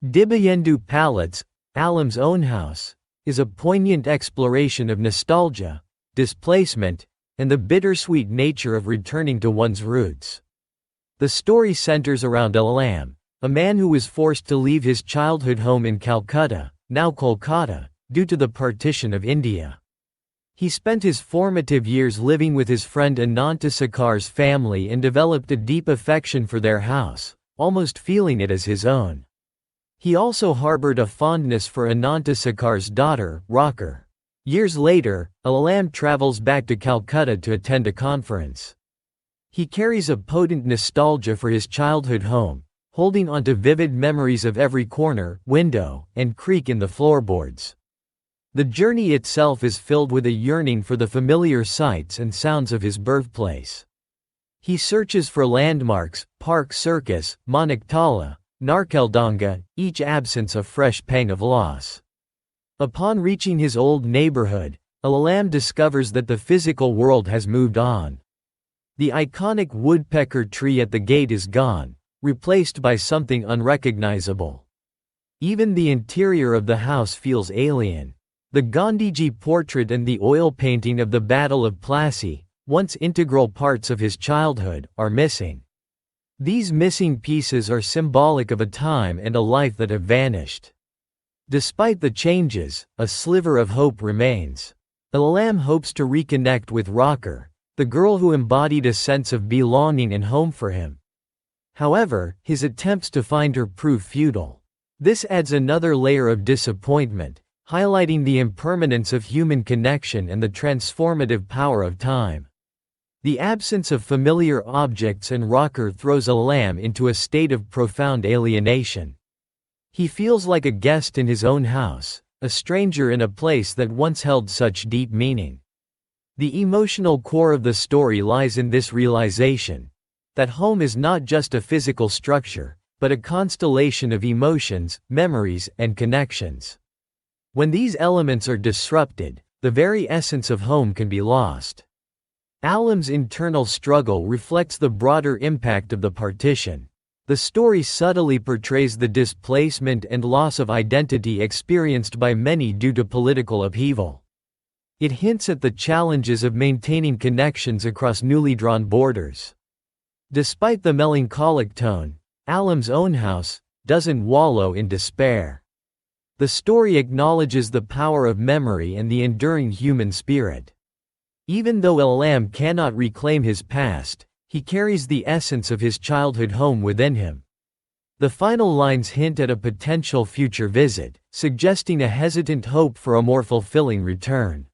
Dibyendu Palit's, Alam's own house, is a poignant exploration of nostalgia, displacement, and the bittersweet nature of returning to one's roots. The story centers around Alam, a man who was forced to leave his childhood home in Calcutta, now Kolkata, due to the partition of India. He spent his formative years living with his friend Anantasekar's family and developed a deep affection for their house, almost feeling it as his own. He also harbored a fondness for Anantasekar's daughter, Rocker. Years later, Alam travels back to Calcutta to attend a conference. He carries a potent nostalgia for his childhood home, holding onto vivid memories of every corner, window, and creak in the floorboards. The journey itself is filled with a yearning for the familiar sights and sounds of his birthplace. He searches for landmarks, Park Circus, Manaktala, Narkeldanga, each absence a fresh pang of loss. Upon reaching his old neighborhood, Alam discovers that the physical world has moved on. The iconic woodpecker tree at the gate is gone, replaced by something unrecognizable. Even the interior of the house feels alien. The Gandhiji portrait and the oil painting of the Battle of Plassey, once integral parts of his childhood, are missing. These missing pieces are symbolic of a time and a life that have vanished. Despite the changes, a sliver of hope remains. Alam hopes to reconnect with Rocker, the girl who embodied a sense of belonging and home for him. However, his attempts to find her prove futile. This adds another layer of disappointment, highlighting the impermanence of human connection and the transformative power of time. The absence of familiar objects and Rocker throws Alam into a state of profound alienation. He feels like a guest in his own house, a stranger in a place that once held such deep meaning. The emotional core of the story lies in this realization that home is not just a physical structure, but a constellation of emotions, memories, and connections. When these elements are disrupted, the very essence of home can be lost. Alam's internal struggle reflects the broader impact of the partition. The story subtly portrays the displacement and loss of identity experienced by many due to political upheaval. It hints at the challenges of maintaining connections across newly drawn borders. Despite the melancholic tone, Alam's own house doesn't wallow in despair. The story acknowledges the power of memory and the enduring human spirit. Even though Alam cannot reclaim his past, he carries the essence of his childhood home within him. The final lines hint at a potential future visit, suggesting a hesitant hope for a more fulfilling return.